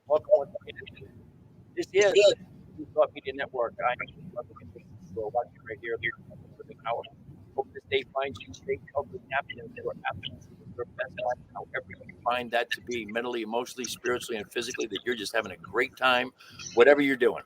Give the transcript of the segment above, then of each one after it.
Welcome once again. This is the Thought Media Network. I'm Ludwig, and we're watching right here for the hour. Hope this day finds you safe, healthy, happy, and your happiness is your best life. However you find that to be mentally, emotionally, spiritually, and physically, that you're just having a great time, whatever you're doing.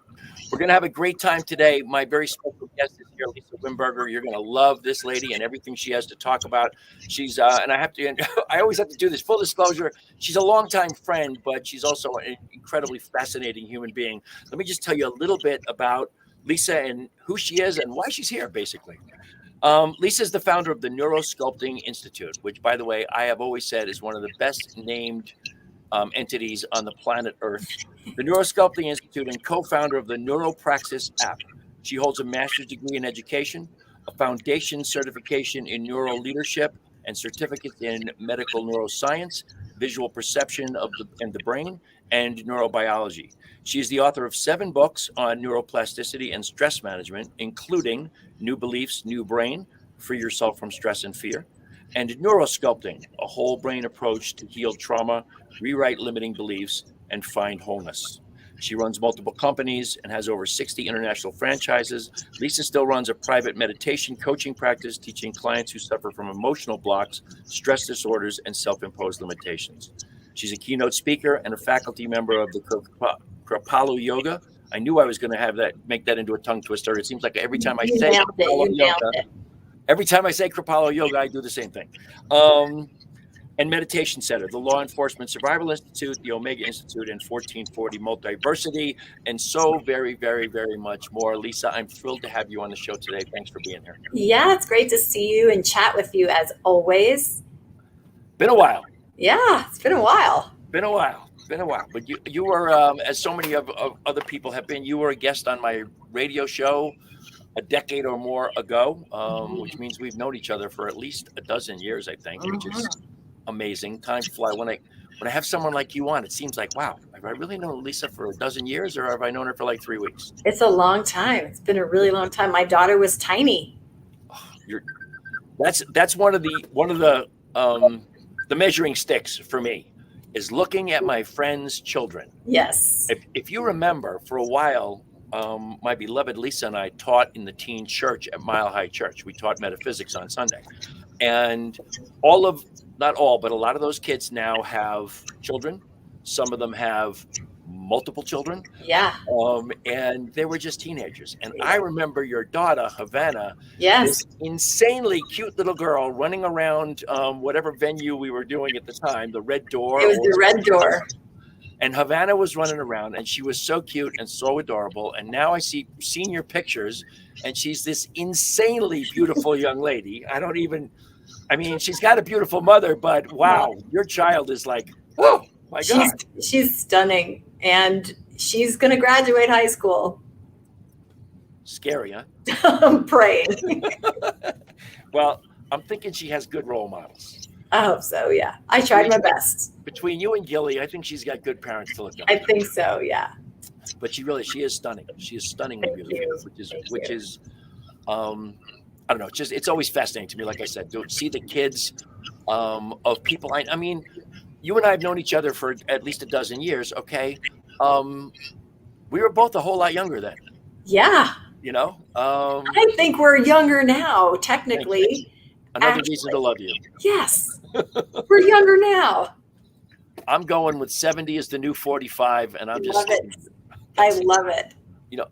We're going to have a great time today. My very special guest is here, Lisa Wimberger. You're going to love this lady and everything she has to talk about. She's, and I have to, I always have to do this full disclosure. She's a longtime friend, but she's also an incredibly fascinating human being. Let me just tell you a little bit about Lisa and who she is and why she's here, basically. Lisa is the founder of the Neurosculpting Institute, which, by the way, I have always said is one of the best named entities on the planet Earth. The Neurosculpting Institute and co-founder of the Neuropraxis app. She holds a master's degree in education, a foundation certification in neuro leadership, and certificates in medical neuroscience, visual perception of the brain, and neurobiology. She is the author of 7 books on neuroplasticity and stress management, including New Beliefs, New Brain, Free Yourself from Stress and Fear, and Neurosculpting, a whole brain approach to heal trauma, rewrite limiting beliefs, and find wholeness. She runs multiple companies and has over 60 international franchises. Lisa still runs a private meditation coaching practice, teaching clients who suffer from emotional blocks, stress disorders, and self-imposed limitations. She's a keynote speaker and a faculty member of the Kripalu Yoga. I knew I was going to make that into a tongue twister. It seems like every time I say Kripalu Yoga, every time I say Kripalu Yoga, I do the same thing. And Meditation Center, the Law Enforcement Survival Institute, the Omega Institute, and 1440 Multiversity, and so very, very, very much more. Lisa, I'm thrilled to have you on the show today. Thanks for being here. Yeah, it's great to see you and chat with you as always. Been a while. Yeah, it's been a while. Been a while. But you were, as so many of other people have been, you were a guest on my radio show a decade or more ago, which means we've known each other for at least a dozen years, I think, which is amazing. Time flies. When I have someone like you on, it seems like, wow, have I really known Lisa for a dozen years, or have I known her for like 3 weeks? It's a long time. It's been a really long time. My daughter was tiny. That's one of the measuring sticks for me, is looking at my friends' children. Yes. If you remember, for a while, my beloved Lisa and I taught in the teen church at Mile High Church. We taught metaphysics on Sunday, and not all, but a lot of those kids now have children. Some of them have multiple children. Yeah. And they were just teenagers. And I remember your daughter, Havana, yes, this insanely cute little girl running around whatever venue we were doing at the time, the Red Door. It was the Red Door. And Havana was running around, and she was so cute and so adorable. And now I see senior pictures, and she's this insanely beautiful young lady. She's got a beautiful mother, but wow, your child is like, oh my God. She's stunning, and she's going to graduate high school. Scary, huh? I'm praying. Well, I'm thinking she has good role models. I hope so, yeah. I tried my best. Between you and Gilly, I think she's got good parents to look up. I think so, yeah. But she is stunning. She is stunningly beautiful, which is I don't know. It's always fascinating to me. Like I said, to see the kids of people. I mean, you and I have known each other for at least a dozen years. Okay, we were both a whole lot younger then. Yeah. I think we're younger now, technically. Another reason to love you. Yes, we're younger now. I'm going with 70 is the new 45, and I'm just. Love it. I love it.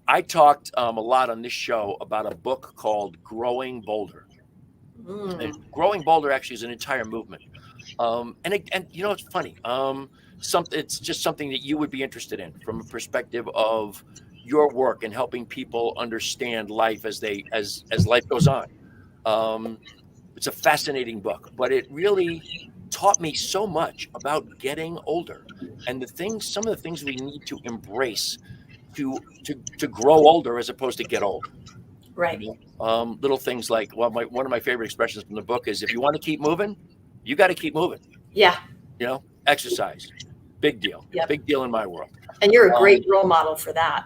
I talked a lot on this show about a book called Growing Bolder. And Growing Bolder actually is an entire movement. And it's funny. It's just something that you would be interested in from a perspective of your work and helping people understand life as life goes on. It's a fascinating book, but it really taught me so much about getting older and some of the things we need to embrace to grow older as opposed to get old. Right. Little things like, one of my favorite expressions from the book is, if you want to keep moving, you got to keep moving. Yeah. Exercise, big deal. Yep. Big deal in my world. And you're a great role model for that.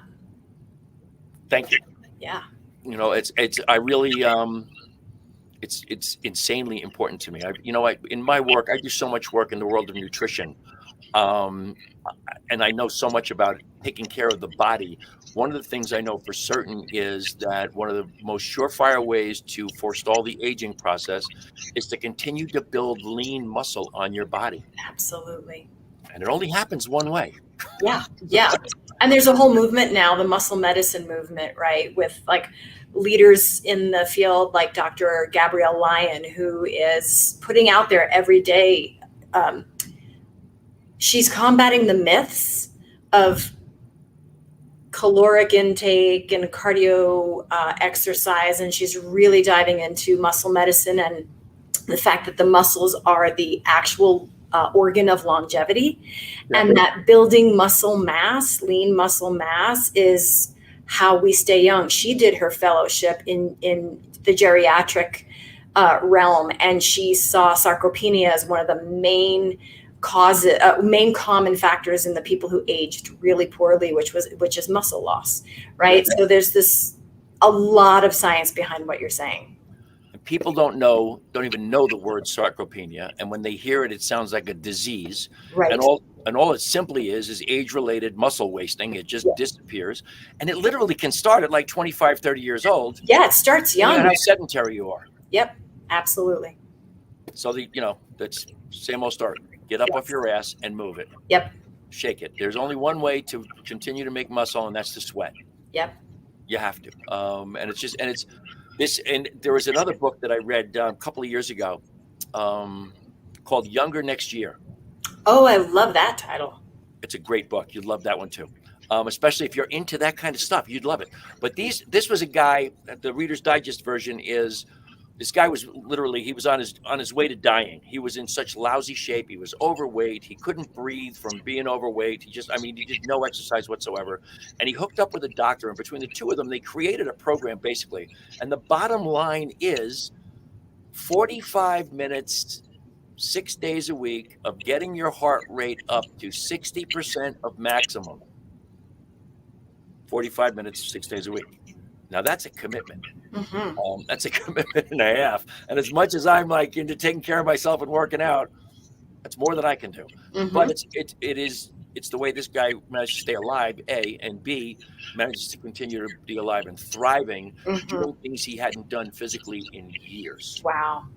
Thank you. Yeah. It's insanely important to me. In my work, I do so much work in the world of nutrition. And I know so much about taking care of the body. One of the things I know for certain is that one of the most surefire ways to forestall the aging process is to continue to build lean muscle on your body. Absolutely. And it only happens one way. Yeah. Yeah. And there's a whole movement now, the muscle medicine movement, right? With like leaders in the field like Dr. Gabrielle Lyon, who is putting out there every day. She's combating the myths of caloric intake and cardio exercise, and she's really diving into muscle medicine and the fact that the muscles are the actual organ of longevity, and that building muscle mass, lean muscle mass, is how we stay young. She did her fellowship in the geriatric realm, and she saw sarcopenia as one of the main causes, main common factors in the people who aged really poorly, which is muscle loss, right? So there's a lot of science behind what you're saying. People don't even know the word sarcopenia, and when they hear it, it sounds like a disease. Right. And all it simply is age-related muscle wasting. It just disappears, and it literally can start at like 25, 30 years old. Yeah, it starts young. How sedentary you are. Yep, absolutely. So that's same old story. Get up off your ass and move it. Yep. Shake it. There's only one way to continue to make muscle, and that's to sweat. Yep. You have to. And there was another book that I read a couple of years ago called Younger Next Year. Oh, I love that title. It's a great book. You'd love that one too. Especially if you're into that kind of stuff, you'd love it. But this was a guy, the Reader's Digest version is, this guy was literally, he was on his way to dying. He was in such lousy shape. He was overweight. He couldn't breathe from being overweight. He did no exercise whatsoever. And he hooked up with a doctor. And between the two of them, they created a program basically. And the bottom line is 45 minutes, 6 days a week of getting your heart rate up to 60% of maximum. 45 minutes, 6 days a week. Now that's a commitment. Mm-hmm. That's a commitment and a half. And as much as I'm like into taking care of myself and working out, that's more than I can do. Mm-hmm. But it's the way this guy managed to stay alive, A, and B, manages to continue to be alive and thriving, doing things he hadn't done physically in years. Wow.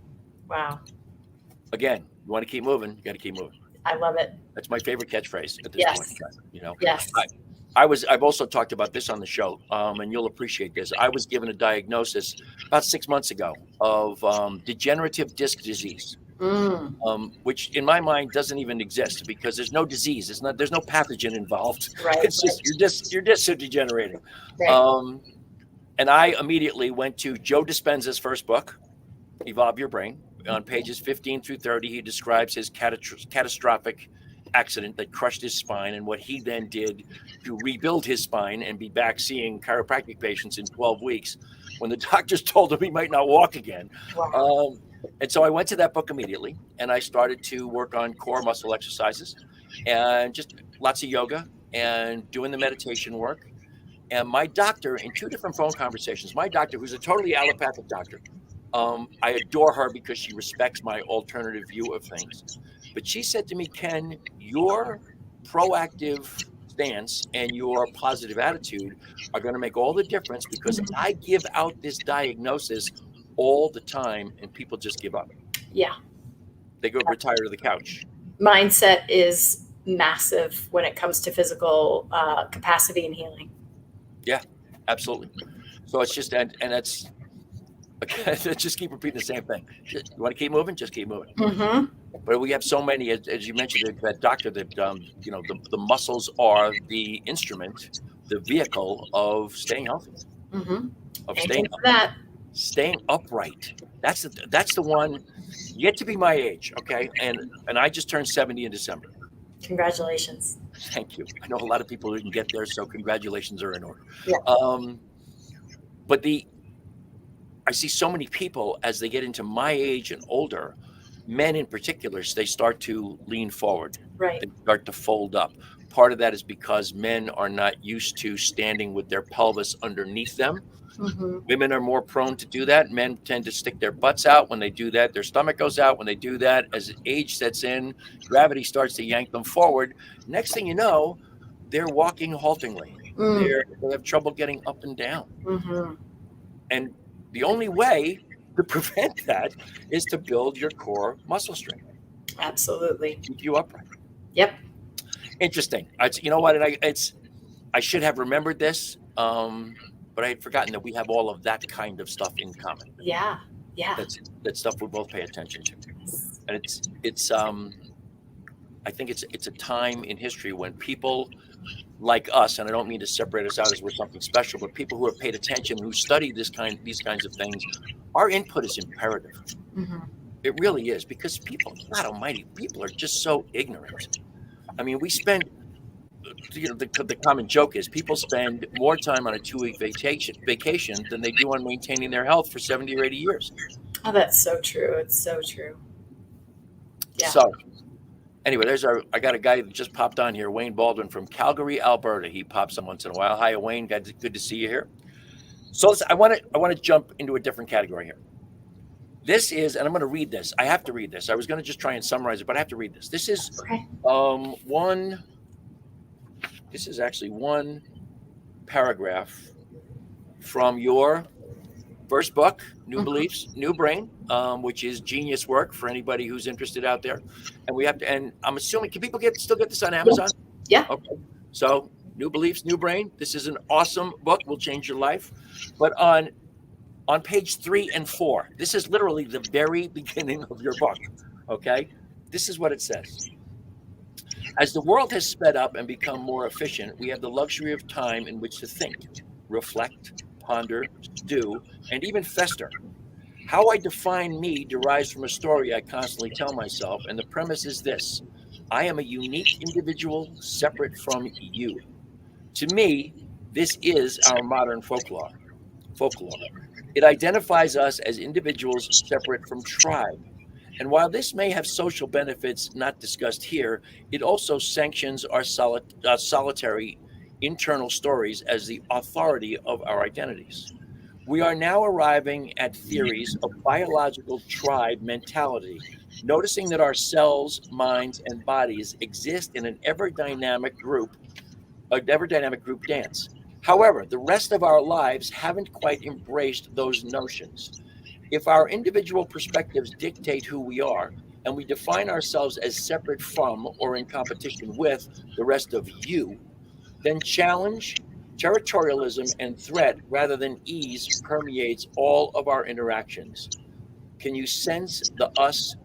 Again, you want to keep moving, you got to keep moving. I love it. That's my favorite catchphrase at this point. Yes. I've also talked about this on the show, and you'll appreciate this. I was given a diagnosis about 6 months ago of degenerative disc disease, which in my mind doesn't even exist because there's no disease. There's no pathogen involved. Right. It's just your discs are degenerating. Right. And I immediately went to Joe Dispenza's first book, Evolve Your Brain. On pages 15 through 30, he describes his catastrophic accident that crushed his spine and what he then did to rebuild his spine and be back seeing chiropractic patients in 12 weeks when the doctors told him he might not walk again. Wow. And so I went to that book immediately and I started to work on core muscle exercises and just lots of yoga and doing the meditation work. And my doctor, in 2 different phone conversations, my doctor, who's a totally allopathic doctor, I adore her because she respects my alternative view of things. But she said to me, Ken, your proactive stance and your positive attitude are going to make all the difference because I give out this diagnosis all the time and people just give up. Yeah. They go retire to the couch. Mindset is massive when it comes to physical capacity and healing. Yeah, absolutely. So it's just, and that's, just keep repeating the same thing. You want to keep moving? Just keep moving. Mm-hmm. But we have so many, as you mentioned, that doctor that, the muscles are the instrument, the vehicle of staying healthy, of staying upright. That's the one. You get to be my age, okay? And I just turned 70 in December. Congratulations. Thank you. I know a lot of people didn't get there, so congratulations are in order. Yeah. But I see so many people as they get into my age and older, men in particular, they start to lean forward. Right. They start to fold up. Part of that is because men are not used to standing with their pelvis underneath them. Mm-hmm. Women are more prone to do that. Men tend to stick their butts out. When they do that, their stomach goes out. When they do that, as age sets in, gravity starts to yank them forward. Next thing you know, they're walking haltingly. They have trouble getting up and down. Mm-hmm. And the only way to prevent that is to build your core muscle strength. Absolutely. Keep you upright. Yep. Interesting. You know what? I should have remembered this. But I had forgotten that we have all of that kind of stuff in common. Yeah. That stuff we both pay attention to. And it's I think it's a time in history when people like us, and I don't mean to separate us out as we're something special, but people who have paid attention, who study these kinds of things, our input is imperative. Mm-hmm. It really is, because people, God almighty, people are just so ignorant. I mean, we spend, the common joke is people spend more time on a 2-week vacation than they do on maintaining their health for 70 or 80 years. Oh, that's so true. It's so true. Yeah. So anyway, I got a guy that just popped on here, Wayne Baldwin from Calgary, Alberta. He pops on once in a while. Hi, Wayne. Good to see you here. So I want to jump into a different category here. This is, and I'm going to read this. I have to read this. I was going to just try and summarize it, but I have to read this. This is This is actually one paragraph from your first book, New Beliefs, New Brain, which is genius work for anybody who's interested out there. And I'm assuming, can people still get this on Amazon? Yeah. Okay. So New Beliefs, New Brain. This is an awesome book. Will change your life. But on page 3 and 4, this is literally the very beginning of your book. Okay. This is what it says. As the world has sped up and become more efficient, we have the luxury of time in which to think, reflect, ponder, stew, and even fester. How I define me derives from a story I constantly tell myself, and the premise is this: I am a unique individual separate from you. To me, this is our modern folklore. It identifies us as individuals separate from tribe. And while this may have social benefits not discussed here, it also sanctions our solitary internal stories as the authority of our identities. We are now arriving at theories of biological tribe mentality, noticing that our cells, minds, and bodies exist in an ever-dynamic group dance. However, the rest of our lives haven't quite embraced those notions. If our individual perspectives dictate who we are, and we define ourselves as separate from or in competition with the rest of you, then challenge, territorialism, and threat rather than ease permeates all of our interactions. Can you sense the us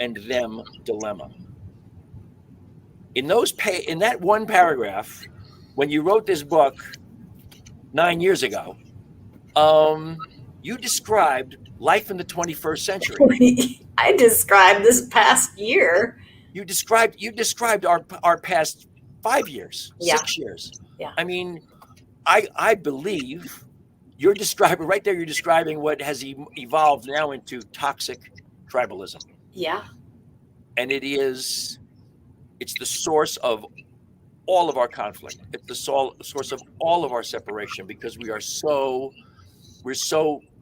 and them dilemma? In that one paragraph, when you wrote this book 9 years ago, you described life in the 21st century. I described this past year. You described our past 5 years, 6 years. Yeah. I mean, I believe you're describing what has evolved now into toxic tribalism. Yeah. And it's the source of all of our conflict. It's the source of all of our separation, because we're so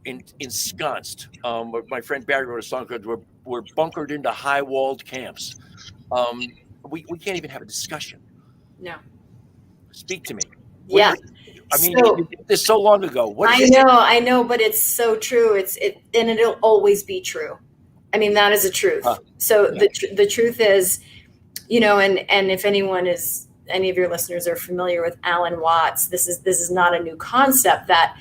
ensconced. My friend Berger wrote a song called "We're bunkered into high-walled camps." We can't even have a discussion. No. Speak to me. Yeah. You did this so long ago. I know, but it's so true. And it'll always be true. I mean, that is a truth. So yeah. The truth is, and if any of your listeners are familiar with Alan Watts, this is not a new concept that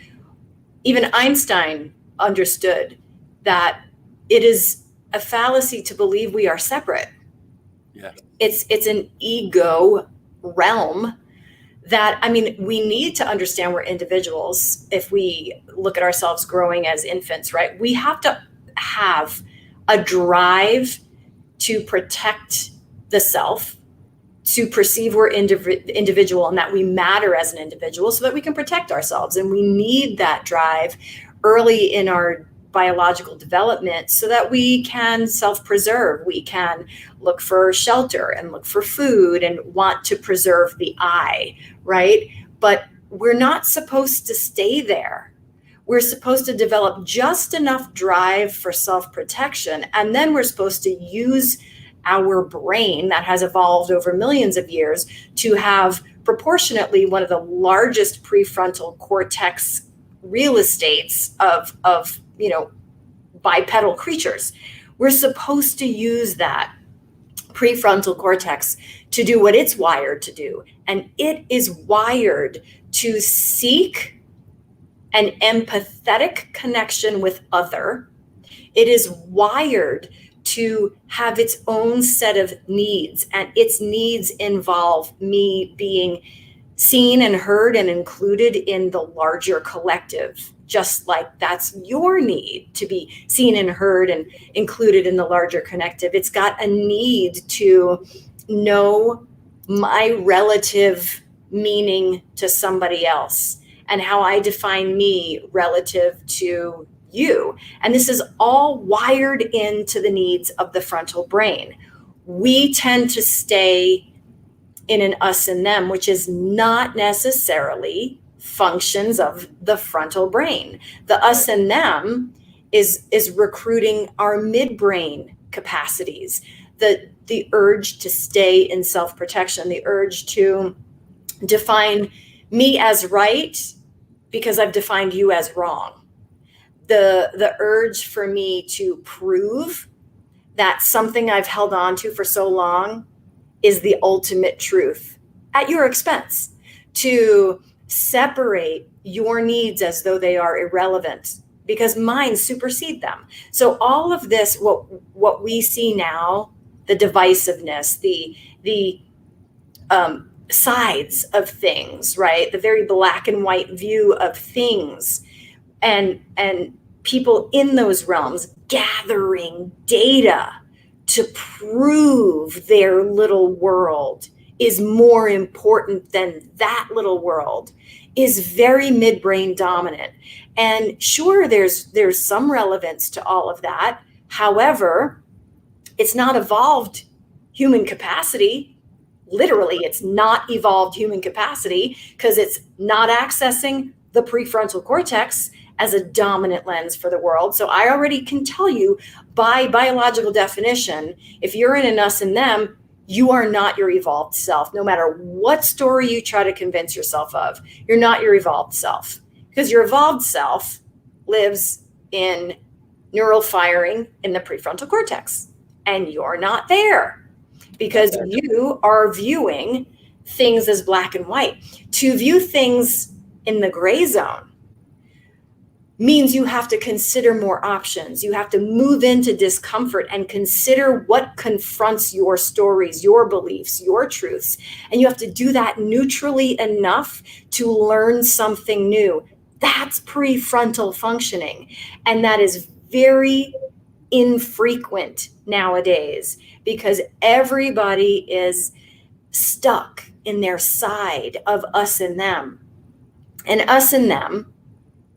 even Einstein understood, that it is a fallacy to believe we are separate. Yeah. It's an ego realm that, we need to understand we're individuals. If we look at ourselves growing as infants, right? We have to have a drive to protect the self, to perceive we're individual and that we matter as an individual so that we can protect ourselves. And we need that drive early in our biological development so that we can self-preserve. We can look for shelter and look for food and want to preserve the I, right? But we're not supposed to stay there. We're supposed to develop just enough drive for self-protection, and then we're supposed to use our brain that has evolved over millions of years to have proportionately one of the largest prefrontal cortex real estates of bipedal creatures. We're supposed to use that prefrontal cortex to do what it's wired to do. And it is wired to seek an empathetic connection with other. It is wired to have its own set of needs, and its needs involve me being seen and heard and included in the larger collective, just like that's your need to be seen and heard and included in the larger collective. It's got a need to know my relative meaning to somebody else and how I define me relative to you. And this is all wired into the needs of the frontal brain. We tend to stay in an us and them, which is not necessarily functions of the frontal brain. The us and them is recruiting our midbrain capacities, the urge to stay in self-protection, the urge to define me as right because I've defined you as wrong. The urge for me to prove that something I've held on to for so long is the ultimate truth at your expense, to separate your needs as though they are irrelevant because mine supersede them. So all of this, what we see now, the divisiveness, the sides of things, right? The very black and white view of things, and people in those realms gathering data to prove their little world is more important than that little world is very midbrain dominant. And sure, there's some relevance to all of that. However, it's not evolved human capacity. Literally, it's not evolved human capacity because it's not accessing the prefrontal cortex as a dominant lens for the world. So I already can tell you by biological definition, if you're in an us and them, you are not your evolved self. No matter what story you try to convince yourself of, you're not your evolved self, because your evolved self lives in neural firing in the prefrontal cortex, and you're not there because you are viewing things as black and white. To view things in the gray zone means you have to consider more options. You have to move into discomfort and consider what confronts your stories, your beliefs, your truths. And you have to do that neutrally enough to learn something new. That's prefrontal functioning. And that is very infrequent nowadays because everybody is stuck in their side of us and them. And us and them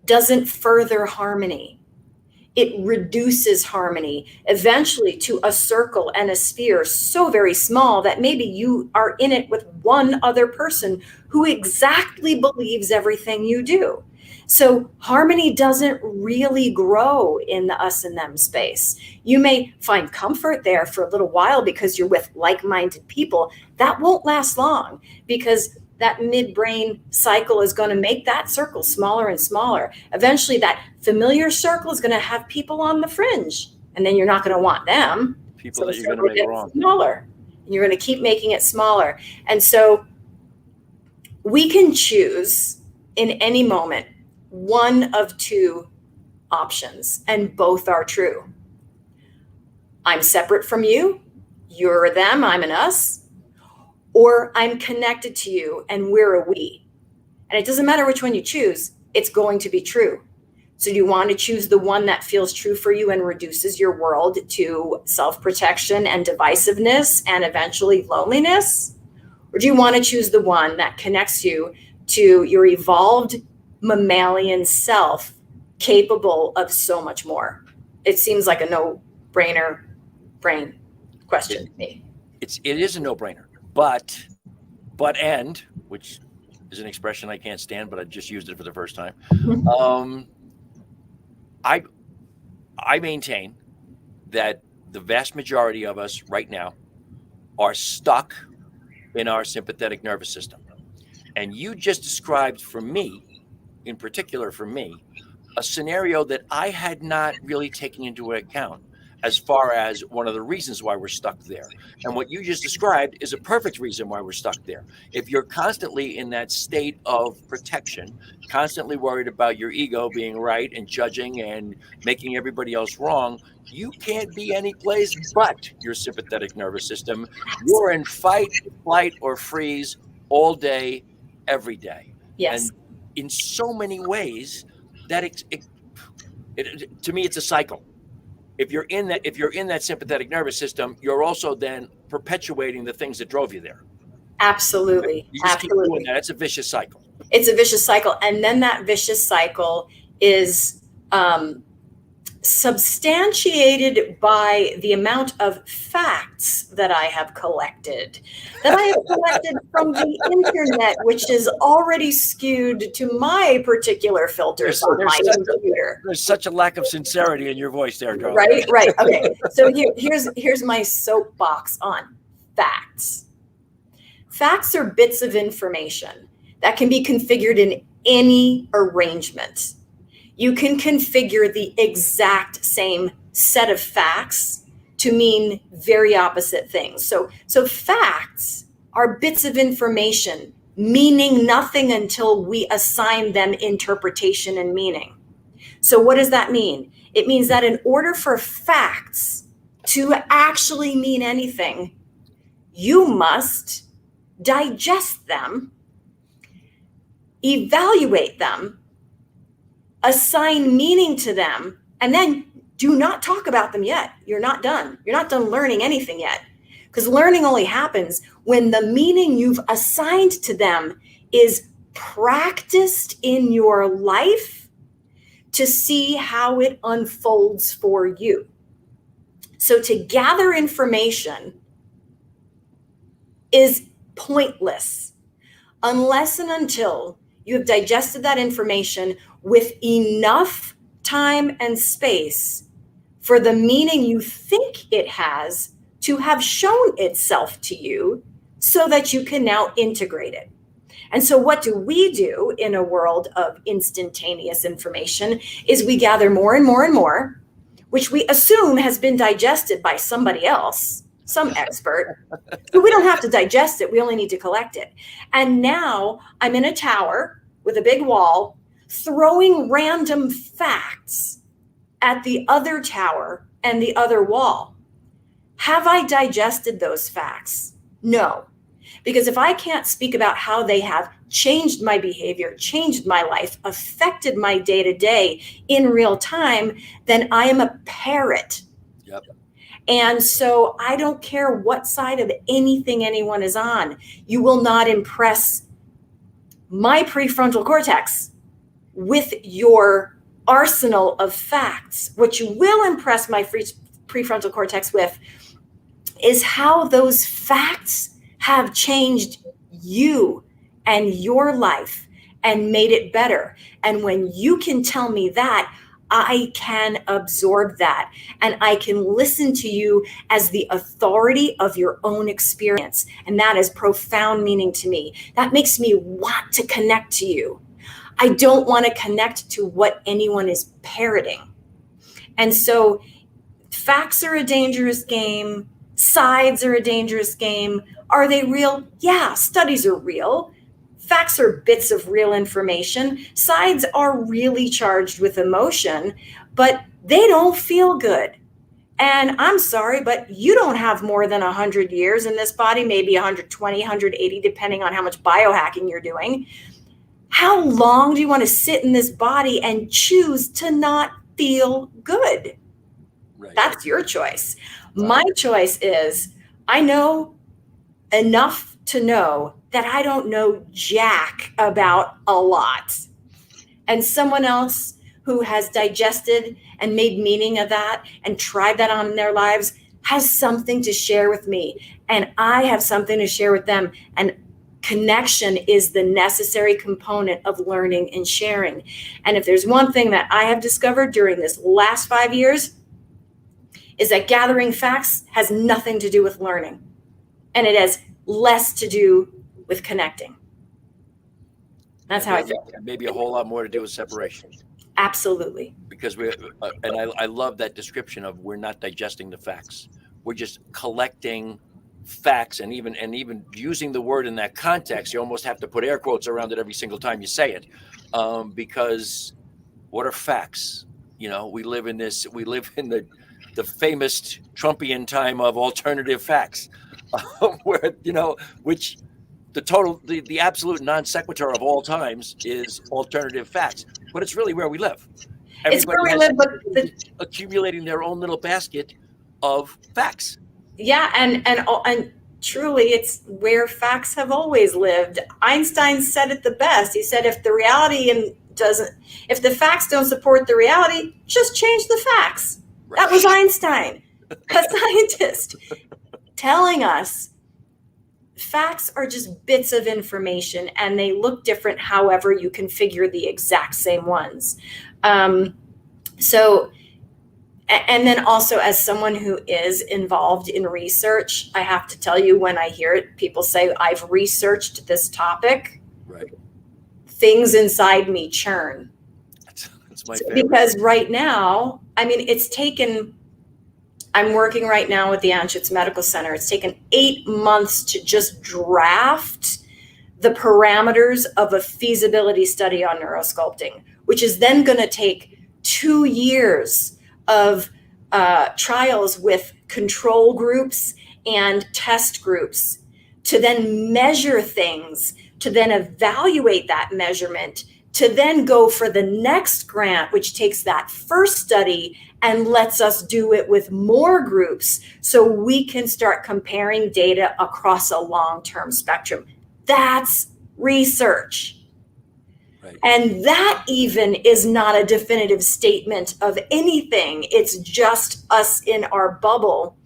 doesn't further harmony. It reduces harmony eventually to a circle and a sphere so very small that maybe you are in it with one other person who exactly believes everything you do. So harmony doesn't really grow in the us and them space. You may find comfort there for a little while because you're with like-minded people. That won't last long because that midbrain cycle is going to make that circle smaller and smaller. Eventually, that familiar circle is going to have people on the fringe, and then you're not going to want them. People that you're going to make wrong. Smaller, and you're going to keep making it smaller. And so we can choose in any moment one of two options, and both are true. I'm separate from you. You're a them. I'm an us. Or I'm connected to you and we're a we. And it doesn't matter which one you choose, it's going to be true. So do you want to choose the one that feels true for you and reduces your world to self-protection and divisiveness and eventually loneliness? Or do you want to choose the one that connects you to your evolved mammalian self, capable of so much more. It seems like a no-brainer brain question to me. It is a no-brainer, but which is an expression I can't stand, but I just used it for the first time. I maintain that the vast majority of us right now are stuck in our sympathetic nervous system. And you just described for me, in particular for me, a scenario that I had not really taken into account as far as one of the reasons why we're stuck there. And what you just described is a perfect reason why we're stuck there. If you're constantly in that state of protection, constantly worried about your ego being right and judging and making everybody else wrong, you can't be any place but your sympathetic nervous system. You're in fight, flight, or freeze all day, every day. Yes. And in so many ways, that to me, it's a cycle. If you're in that sympathetic nervous system, you're also then perpetuating the things that drove you there. Absolutely. You just Absolutely. keep doing that. It's a vicious cycle. It's a vicious cycle. And then that vicious cycle is substantiated by the amount of facts that I have collected, from the internet, which is already skewed to my particular filters on my computer. There's such a lack of sincerity in your voice there, Joe. Right. Okay. So here's my soapbox on facts. Facts are bits of information that can be configured in any arrangement. You can configure the exact same set of facts to mean very opposite things. So facts are bits of information meaning nothing until we assign them interpretation and meaning. So what does that mean? It means that in order for facts to actually mean anything, you must digest them, evaluate them, assign meaning to them, and then do not talk about them yet. You're not done. You're not done learning anything yet. Because learning only happens when the meaning you've assigned to them is practiced in your life to see how it unfolds for you. So to gather information is pointless unless and until you have digested that information with enough time and space for the meaning you think it has to have shown itself to you so that you can now integrate it. And so what do we do in a world of instantaneous information is we gather more and more and more, which we assume has been digested by somebody else, some expert. So we don't have to digest it. We only need to collect it. And now I'm in a tower with a big wall, throwing random facts at the other tower and the other wall. Have I digested those facts? No. Because if I can't speak about how they have changed my behavior, changed my life, affected my day-to-day in real time, then I am a parrot. Yep. And so I don't care what side of anything anyone is on. You will not impress my prefrontal cortex with your arsenal of facts. What you will impress my prefrontal cortex with is how those facts have changed you and your life and made it better. And when you can tell me that, I can absorb that and I can listen to you as the authority of your own experience. And that is profound meaning to me. That makes me want to connect to you. I don't want to connect to what anyone is parroting. And so facts are a dangerous game. Sides are a dangerous game. Are they real? Yeah, studies are real. Facts are bits of real information. Sides are really charged with emotion, but they don't feel good. And I'm sorry, but you don't have more than 100 years in this body, maybe 120, 180, depending on how much biohacking you're doing. How long do you want to sit in this body and choose to not feel good? Right. That's your choice. My choice is I know enough to know that I don't know jack about a lot. And someone else who has digested and made meaning of that and tried that on in their lives has something to share with me, and I have something to share with them. And connection is the necessary component of learning and sharing. And if there's one thing that I have discovered during this last 5 years, is that gathering facts has nothing to do with learning, and it has less to do with connecting. That's how I feel. Maybe a whole lot more to do with separation. Absolutely. Because I love that description of we're not digesting the facts. We're just collecting facts, and even using the word in that context, you almost have to put air quotes around it every single time you say it, because what are facts? We live in the famous Trumpian time of alternative facts, where which the absolute non sequitur of all times is alternative facts, but it's really where we live. It's where we live, but accumulating their own little basket of facts. Yeah, and truly, it's where facts have always lived. Einstein said it the best. He said, if the facts don't support the reality, just change the facts. Right. That was Einstein, a scientist, telling us facts are just bits of information, and they look different. However, you configure the exact same ones. And then also, as someone who is involved in research, I have to tell you, when I hear it, people say, I've researched this topic. Right. Things inside me churn. That's my favorite. Because right now, I'm working right now with the Anschutz Medical Center. It's taken 8 months to just draft the parameters of a feasibility study on neurosculpting, which is then going to take 2 years of trials with control groups and test groups to then measure things, to then evaluate that measurement, to then go for the next grant, which takes that first study and lets us do it with more groups so we can start comparing data across a long-term spectrum. That's research. Right. And that even is not a definitive statement of anything. It's just us in our bubble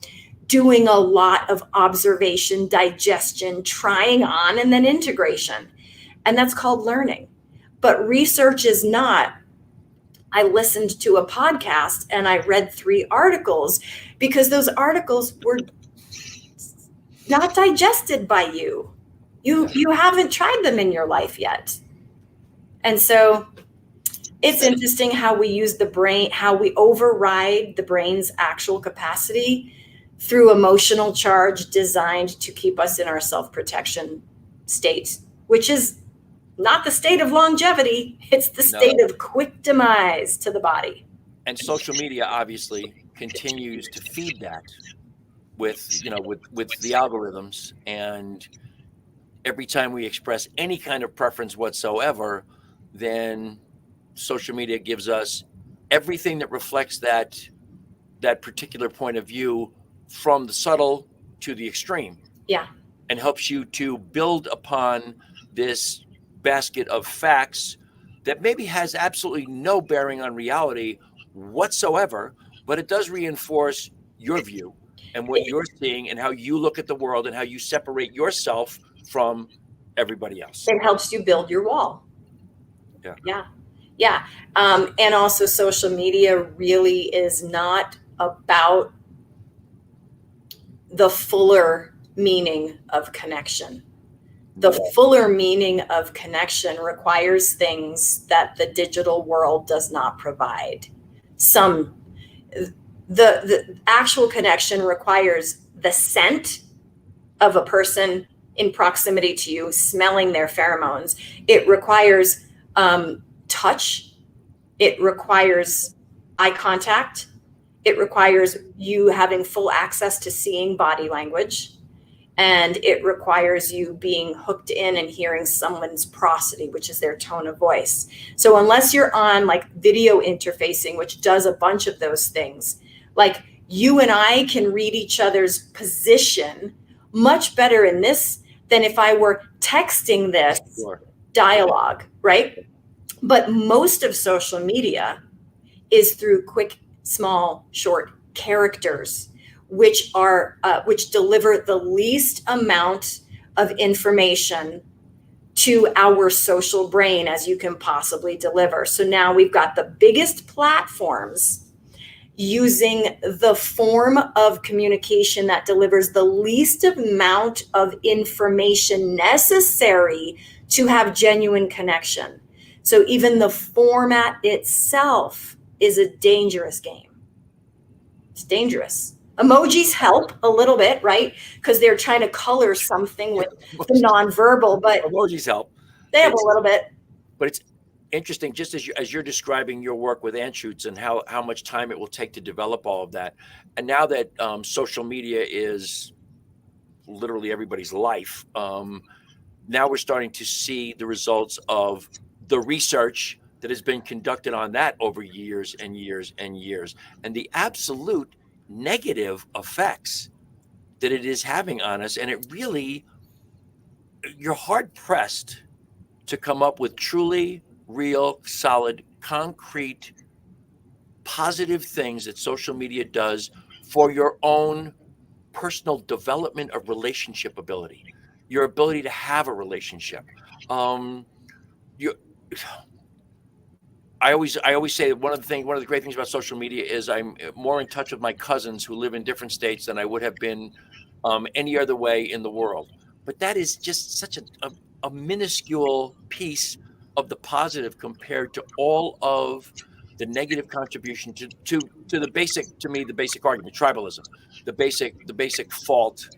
doing a lot of observation, digestion, trying on, and then integration. And that's called learning. But research is not. I listened to a podcast and I read 3 articles because those articles were not digested by you. You haven't tried them in your life yet. And so it's interesting how we use the brain, how we override the brain's actual capacity through emotional charge designed to keep us in our self-protection state, which is not the state of longevity. It's the state of quick demise to the body. And social media obviously continues to feed that with the algorithms. And every time we express any kind of preference whatsoever, then social media gives us everything that reflects that particular point of view, from the subtle to the extreme. Yeah. And helps you to build upon this basket of facts that maybe has absolutely no bearing on reality whatsoever, but it does reinforce your view and what you're seeing and how you look at the world and how you separate yourself from everybody else. It helps you build your wall. Yeah. And also, social media really is not about the fuller meaning of connection. The fuller meaning of connection requires things that the digital world does not provide. The actual connection requires the scent of a person in proximity to you, smelling their pheromones. It requires touch. It requires eye contact. It requires you having full access to seeing body language. And it requires you being hooked in and hearing someone's prosody, which is their tone of voice. So unless you're on like video interfacing, which does a bunch of those things, like you and I can read each other's position much better in this than if I were texting this dialogue, right? But most of social media is through quick, small, short characters, which deliver the least amount of information to our social brain as you can possibly deliver. So now we've got the biggest platforms using the form of communication that delivers the least amount of information necessary to have genuine connection. So even the format itself is a dangerous game. It's dangerous. Emojis help a little bit, right? Because they're trying to color something with the nonverbal, but emojis help. They have a little bit. But it's interesting, just as you're describing your work with Anschutz and how much time it will take to develop all of that. And now that social media is literally everybody's life, now we're starting to see the results of the research that has been conducted on that over years and years and years, and the absolute negative effects that it is having on us. And it really, you're hard pressed to come up with truly real, solid, concrete, positive things that social media does for your own personal development of relationship ability, your ability to have a relationship. I always say that one of the great things about social media is I'm more in touch with my cousins who live in different states than I would have been any other way in the world. But that is just such a minuscule piece of the positive compared to all of the negative contribution to the basic argument, tribalism, the basic fault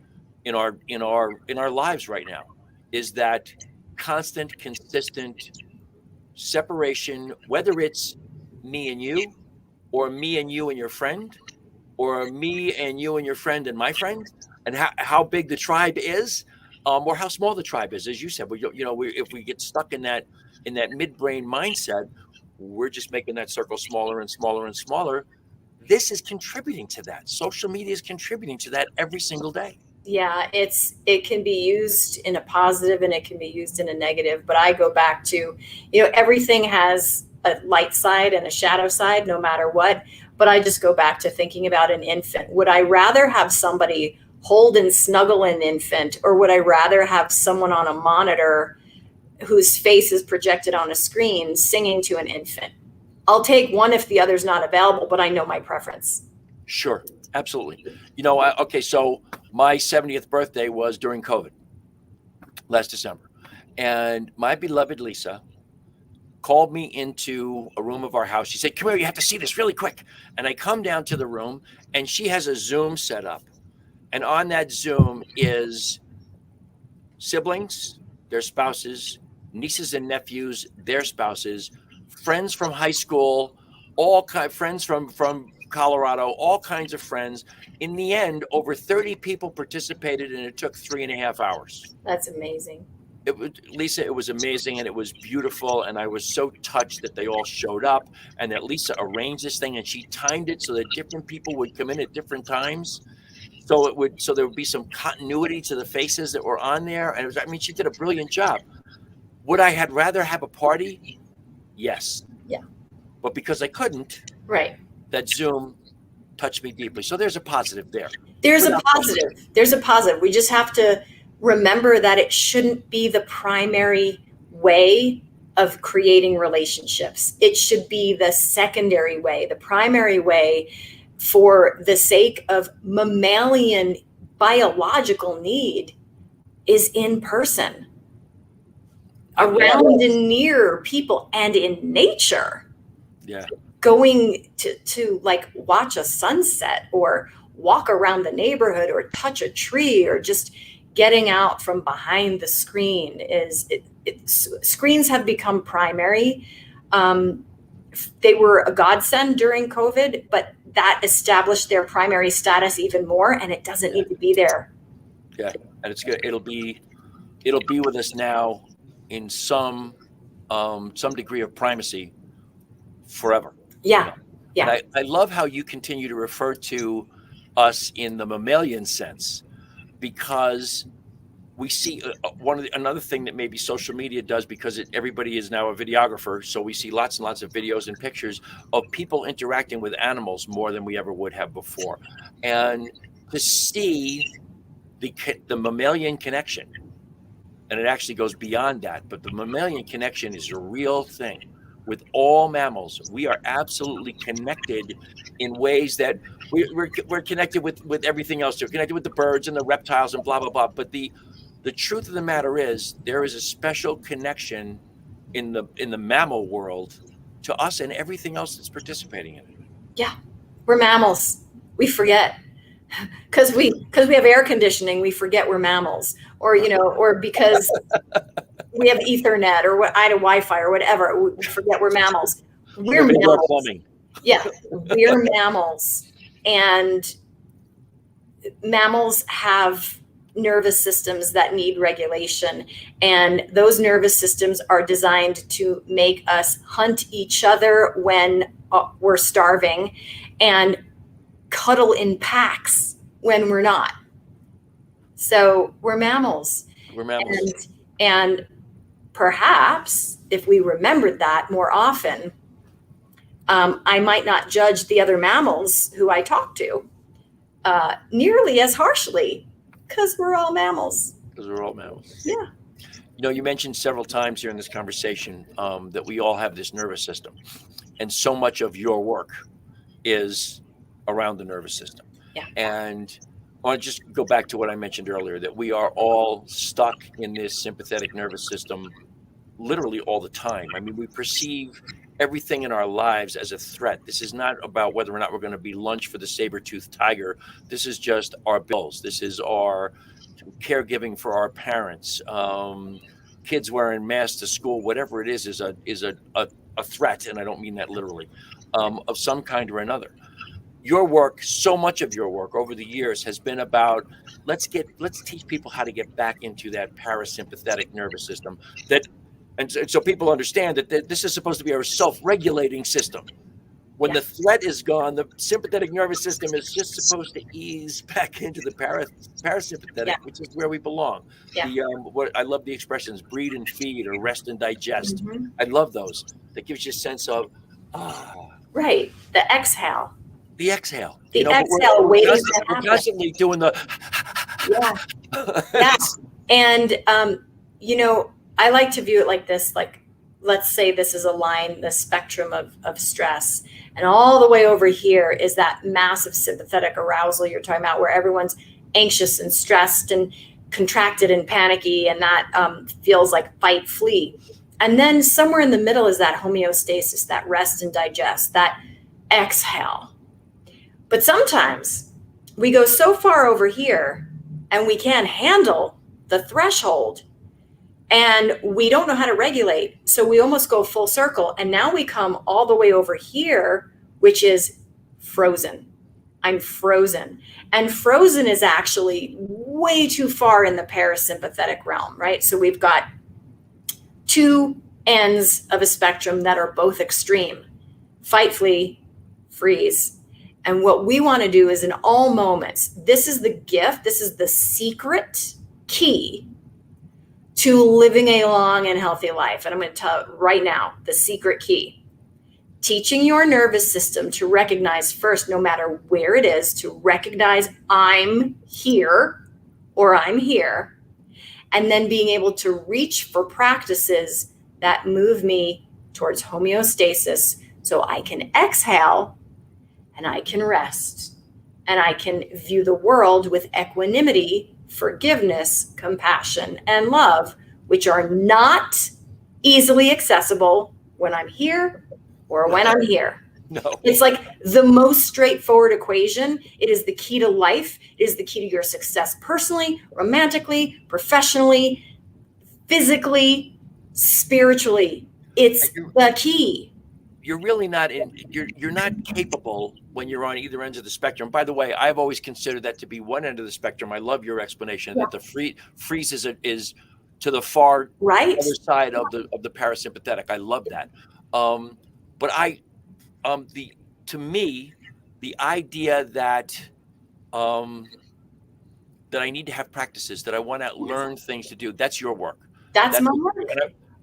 in our lives right now is that constant, consistent separation, whether it's me and you, or me and you and your friend, or me and you and your friend and my friend, and how big the tribe is, or how small the tribe is, as you said. If we get stuck in that midbrain mindset, we're just making that circle smaller and smaller and smaller. This is contributing to that. Social media is contributing to that every single day. Yeah, it can be used in a positive and it can be used in a negative. But I go back to, everything has a light side and a shadow side, no matter what. But I just go back to thinking about an infant. Would I rather have somebody hold and snuggle an infant, or would I rather have someone on a monitor whose face is projected on a screen singing to an infant? I'll take one if the other's not available, but I know my preference. Sure, absolutely. Okay, so my 70th birthday was during COVID last December. And my beloved Lisa called me into a room of our house. She said, "Come here, you have to see this really quick." And I come down to the room and she has a Zoom set up. And on that Zoom is siblings, their spouses, nieces and nephews, their spouses, friends from high school, friends from Colorado, all kinds of friends. In the end, over 30 people participated, and it took 3.5 hours. That's amazing. Lisa, it was amazing, and it was beautiful, and I was so touched that they all showed up, and that Lisa arranged this thing, and she timed it so that different people would come in at different times. So there would be some continuity to the faces that were on there, and she did a brilliant job. Would I had rather have a party? Yes. Yeah. But because I couldn't, right, that Zoom touched me deeply. So there's a positive there. There's a positive. We just have to remember that it shouldn't be the primary way of creating relationships. It should be the secondary way. The primary way, for the sake of mammalian biological need, is in person, around and near people, and in nature. Yeah. Going to like watch a sunset, or walk around the neighborhood, or touch a tree, or just getting out from behind the screen. Screens have become primary. They were a godsend during COVID, but that established their primary status even more, and it doesn't need to be there. Yeah, and it's good. It'll be with us now in some degree of primacy forever. Yeah. Yeah. And I love how you continue to refer to us in the mammalian sense, because we see another thing that maybe social media does, because everybody is now a videographer. So we see lots and lots of videos and pictures of people interacting with animals more than we ever would have before. And to see the mammalian connection, and it actually goes beyond that, but the mammalian connection is a real thing with all mammals. We are absolutely connected in ways that we're connected with everything else. We're connected with the birds and the reptiles and blah, blah, blah. But the truth of the matter is, there is a special connection in the mammal world to us and everything else that's participating in it. Yeah, we're mammals. We forget. Because we have air conditioning, we forget we're mammals, or because we have Ethernet or Wi-Fi or whatever, we forget we're mammals. We're mammals. Plumbing. Yeah, we're mammals, and mammals have nervous systems that need regulation, and those nervous systems are designed to make us hunt each other when we're starving, and cuddle in packs when we're not. So we're mammals. We're mammals. And perhaps if we remembered that more often, I might not judge the other mammals who I talk to nearly as harshly, because we're all mammals. Because we're all mammals. Yeah. You mentioned several times here in this conversation that we all have this nervous system, and so much of your work is around the nervous system. Yeah. And I want to just go back to what I mentioned earlier, that we are all stuck in this sympathetic nervous system literally all the time. I mean, we perceive everything in our lives as a threat. This is not about whether or not we're going to be lunch for the saber-toothed tiger. This is just our bills. This is our caregiving for our parents, kids wearing masks to school, whatever it is a threat. And I don't mean that literally, of some kind or another. Your work, so much of your work over the years has been about, let's teach people how to get back into that parasympathetic nervous system, and so people understand that this is supposed to be a self-regulating system. When the threat is gone, the sympathetic nervous system is just supposed to ease back into the parasympathetic, which is where we belong. Yeah. What I love the expressions, breathe and feed, or rest and digest. Mm-hmm. I love those. That gives you a sense of right, the exhale. The exhale. The exhale, waiting to happen. We're constantly doing the. Yeah. And I like to view it like this. Like, let's say this is a line, the spectrum of stress, and all the way over here is that massive sympathetic arousal you're talking about, where everyone's anxious and stressed and contracted and panicky, and that feels like fight, flee. And then somewhere in the middle is that homeostasis, that rest and digest, that exhale. But sometimes we go so far over here and we can't handle the threshold, and we don't know how to regulate. So we almost go full circle. And now we come all the way over here, which is frozen. I'm frozen. And frozen is actually way too far in the parasympathetic realm, right? So we've got two ends of a spectrum that are both extreme: fight, flee, freeze. And what we want to do is, in all moments, this is the gift, this is the secret key to living a long and healthy life. And I'm going to tell you right now, the secret key: teaching your nervous system to recognize first, no matter where it is, to recognize I'm here or I'm here, and then being able to reach for practices that move me towards homeostasis, so I can exhale and I can rest, and I can view the world with equanimity, forgiveness, compassion, and love, which are not easily accessible when I'm here or when I'm here. No. It's like the most straightforward equation. It is the key to life. It is the key to your success personally, romantically, professionally, physically, spiritually. It's the key. You're really not you're not capable when you're on either ends of the spectrum. By the way, I've always considered that to be one end of the spectrum. I love your explanation that the freeze is to the far other side of the parasympathetic. I love that. But to me, the idea that that I need to have practices, that I want to learn things to do. That's your work. That's my work.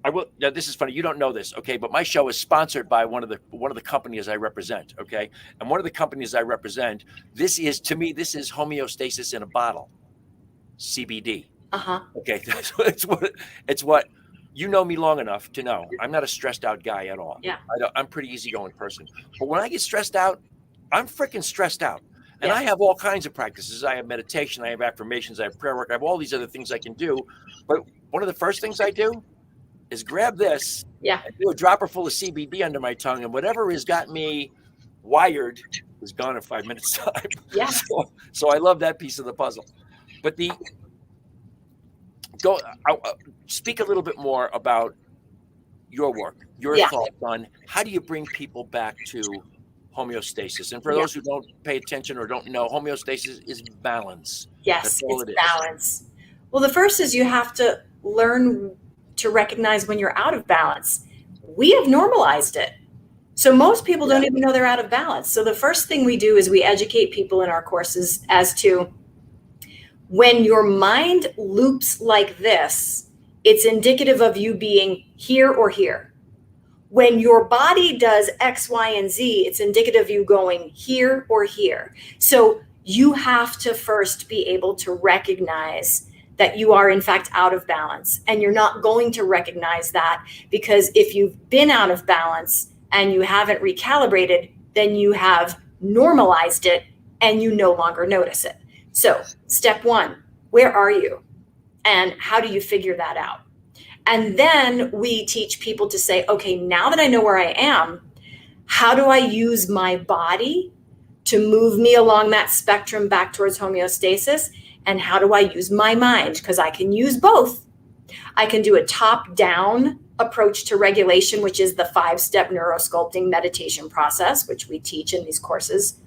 I will. Now, this is funny. You don't know this, okay? But my show is sponsored by one of the companies I represent, okay? And one of the companies I represent, this is homeostasis in a bottle, CBD. Okay, it's what you know me long enough to know. I'm not a stressed out guy at all. Yeah. I'm a pretty easygoing person. But when I get stressed out, I'm freaking stressed out. And I have all kinds of practices. I have meditation, I have affirmations, I have prayer work, I have all these other things I can do. But one of the first things I do is grab this, and do a dropper full of CBD under my tongue, and whatever has got me wired is gone in 5 minutes time. Yeah. So I love that piece of the puzzle. But speak a little bit more about your work, your thoughts on how do you bring people back to homeostasis. And for those who don't pay attention or don't know, homeostasis is balance. Yes, it's balance. Well, the first is you have to learn to recognize when you're out of balance. We have normalized it. So most people don't even know they're out of balance. So the first thing we do is we educate people in our courses as to when your mind loops like this, it's indicative of you being here or here. When your body does X, Y, and Z, it's indicative of you going here or here. So you have to first be able to recognize that you are in fact out of balance. And you're not going to recognize that because if you've been out of balance and you haven't recalibrated, then you have normalized it and you no longer notice it. So step one, where are you? And how do you figure that out? And then we teach people to say, okay, now that I know where I am, how do I use my body to move me along that spectrum back towards homeostasis? And how do I use my mind? Because I can use both. I can do a top-down approach to regulation, which is the 5-step neurosculpting meditation process, which we teach in these courses.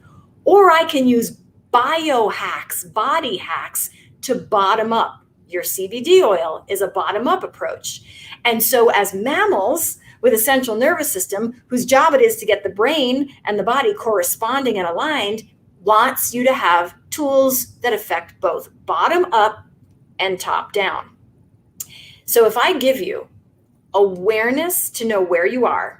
Or I can use biohacks, body hacks to bottom up. Your CBD oil is a bottom-up approach. And so as mammals with a central nervous system, whose job it is to get the brain and the body corresponding and aligned, wants you to have tools that affect both bottom up and top down. So if I give you awareness to know where you are,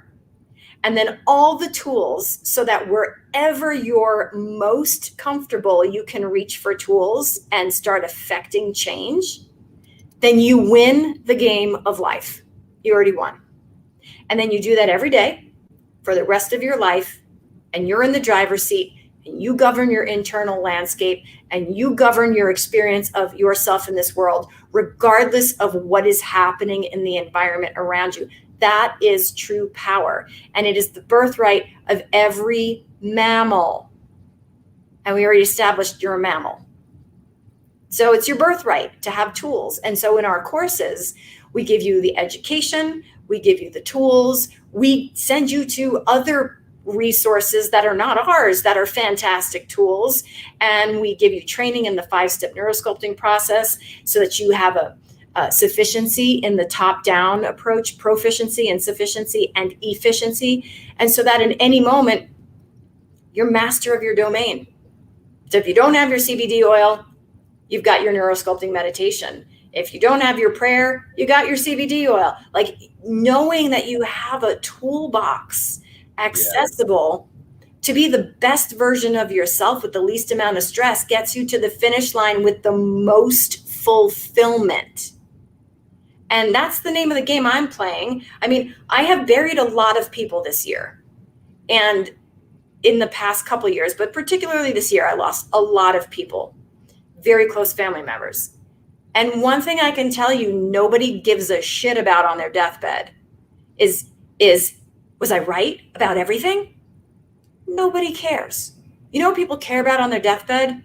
and then all the tools so that wherever you're most comfortable, you can reach for tools and start affecting change, then you win the game of life. You already won. And then you do that every day for the rest of your life, and you're in the driver's seat, and you govern your internal landscape, and you govern your experience of yourself in this world, regardless of what is happening in the environment around you. That is true power. And it is the birthright of every mammal. And we already established you're a mammal. So it's your birthright to have tools. And so in our courses, we give you the education, we give you the tools, we send you to other resources that are not ours, that are fantastic tools. And we give you training in the 5-step neurosculpting process so that you have a sufficiency in the top-down approach, proficiency and sufficiency and efficiency. And so that in any moment, you're master of your domain. So if you don't have your CBD oil, you've got your neurosculpting meditation. If you don't have your prayer, you got your CBD oil. Like knowing that you have a toolbox accessible to be the best version of yourself with the least amount of stress gets you to the finish line with the most fulfillment. And that's the name of the game I'm playing. I mean, I have buried a lot of people this year and in the past couple of years, but particularly this year, I lost a lot of people, very close family members. And one thing I can tell you, nobody gives a shit about on their deathbed is was I right about everything? Nobody cares. You know what people care about on their deathbed?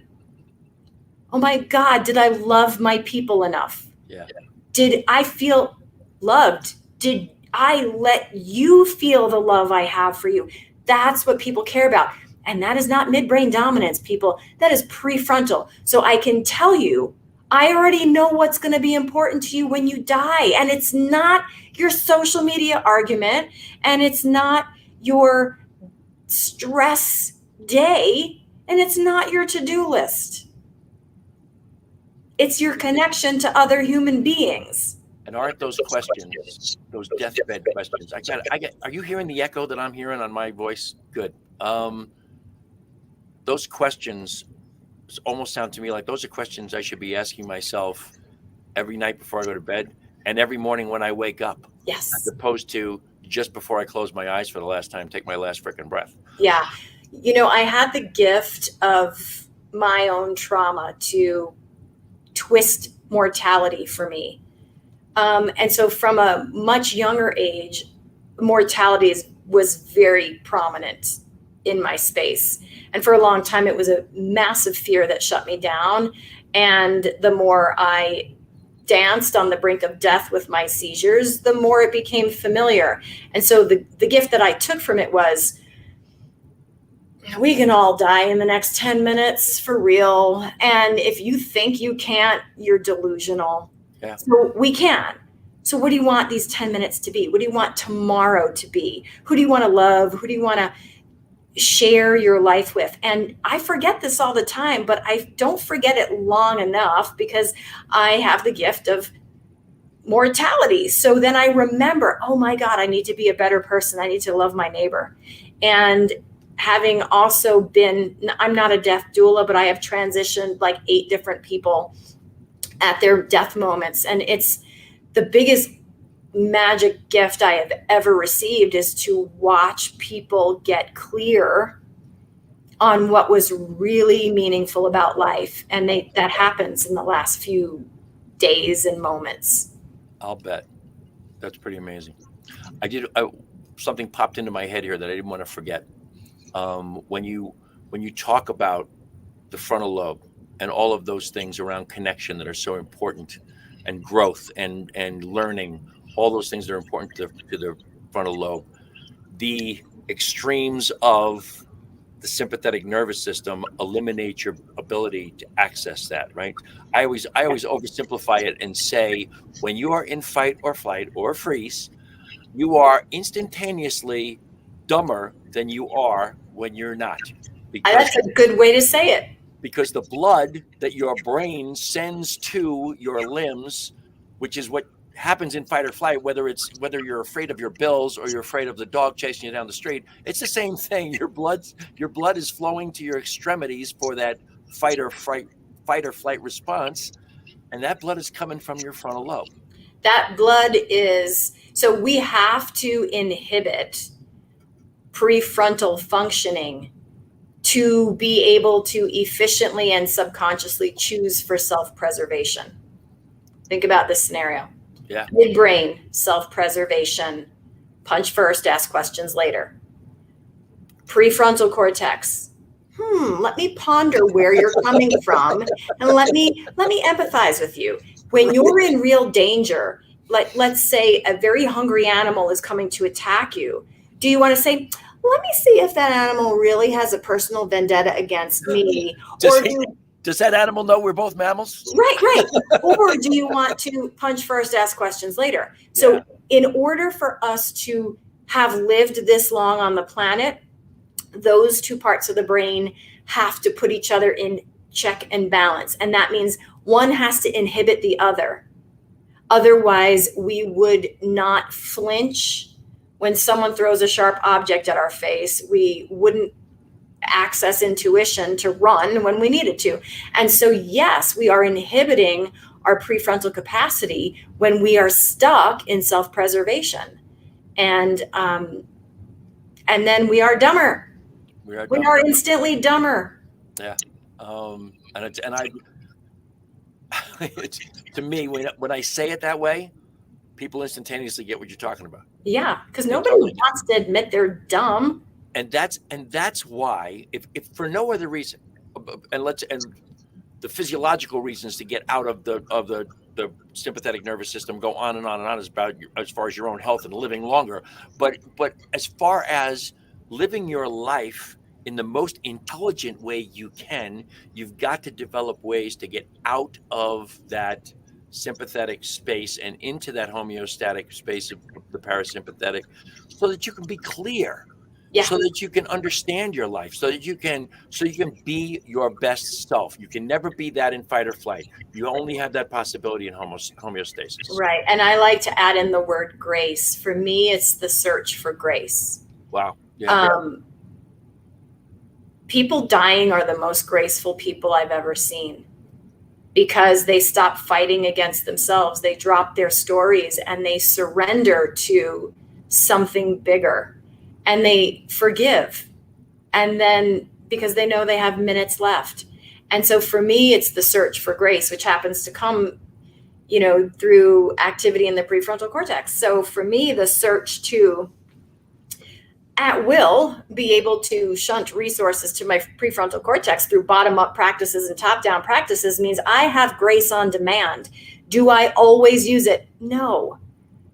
Oh my God, did I love my people enough? Yeah. Did I feel loved? Did I let you feel the love I have for you? That's what people care about. And that is not midbrain dominance, people. That is prefrontal. So I can tell you, I already know what's going to be important to you when you die. And it's not your social media argument, and it's not your stress day, and it's not your to-do list. It's your connection to other human beings. And aren't those questions, those deathbed questions? Are you hearing the echo that I'm hearing on my voice? Good. Those questions almost sound to me like those are questions I should be asking myself every night before I go to bed and every morning when I wake up. Yes. As opposed to just before I close my eyes for the last time, take my last freaking breath. Yeah. You know, I had the gift of my own trauma to twist mortality for me. And so from a much younger age, mortality was very prominent in my space. And for a long time, it was a massive fear that shut me down. And the more I danced on the brink of death with my seizures, the more it became familiar. And so the gift that I took from it was, we can all die in the next 10 minutes for real. And if you think you can't, you're delusional. Yeah. So we can. So what do you want these 10 minutes to be? What do you want tomorrow to be? Who do you want to love? Who do you want to share your life with? And I forget this all the time, but I don't forget it long enough because I have the gift of mortality. So then I remember, oh my God, I need to be a better person. I need to love my neighbor. And having also been, I'm not a death doula, but I have transitioned like 8 different people at their death moments. And it's the biggest magic gift I have ever received is to watch people get clear on what was really meaningful about life. And that happens in the last few days and moments. I'll bet. That's pretty amazing. Something popped into my head here that I didn't want to forget. When you talk about the frontal lobe and all of those things around connection that are so important, and growth and learning, all those things that are important to the frontal lobe, the extremes of the sympathetic nervous system eliminate your ability to access that, right? I always oversimplify it and say, when you are in fight or flight or freeze, you are instantaneously dumber than you are when you're not. That's a good way to say it. Because the blood that your brain sends to your limbs, which is what happens in fight or flight, whether you're afraid of your bills or you're afraid of the dog chasing you down the street, it's the same thing. Your blood is flowing to your extremities for that fight or flight response, and that blood is coming from your frontal lobe. That blood is, so we have to inhibit prefrontal functioning to be able to efficiently and subconsciously choose for self-preservation. Think about this scenario. Yeah. Midbrain, self-preservation, punch first, ask questions later. Prefrontal cortex. Let me ponder where you're coming from and let me empathize with you. When you're in real danger, let's say a very hungry animal is coming to attack you. Do you want to say, let me see if that animal really has a personal vendetta against me? Does that animal know we're both mammals? Right. Or do you want to punch first, ask questions later? So in order for us to have lived this long on the planet, those two parts of the brain have to put each other in check and balance. And that means one has to inhibit the other. Otherwise, we would not flinch when someone throws a sharp object at our face. We wouldn't access intuition to run when we needed to. And so, yes, we are inhibiting our prefrontal capacity when we are stuck in self-preservation. And then we are dumber. We are instantly dumber. Yeah. To me, when I say it that way, people instantaneously get what you're talking about. Yeah, because nobody wants to admit they're dumb. And that's why, if for no other reason, and the physiological reasons to get out of the sympathetic nervous system go on and on and on as far as your own health and living longer. But as far as living your life in the most intelligent way you can, you've got to develop ways to get out of that sympathetic space and into that homeostatic space of the parasympathetic, so that you can be clear. Yeah. so that you can understand your life, so you can be your best self. You can never be that in fight or flight. You only have that possibility in homeostasis. Right. And I like to add in the word grace. For me, it's the search for grace. Wow. Yeah. People dying are the most graceful people I've ever seen, because they stop fighting against themselves. They drop their stories and they surrender to something bigger, and they forgive. And then, because they know they have minutes left. And so for me, it's the search for grace, which happens to come, through activity in the prefrontal cortex. So for me, the search to, at will, be able to shunt resources to my prefrontal cortex through bottom-up practices and top-down practices means I have grace on demand. Do I always use it? No,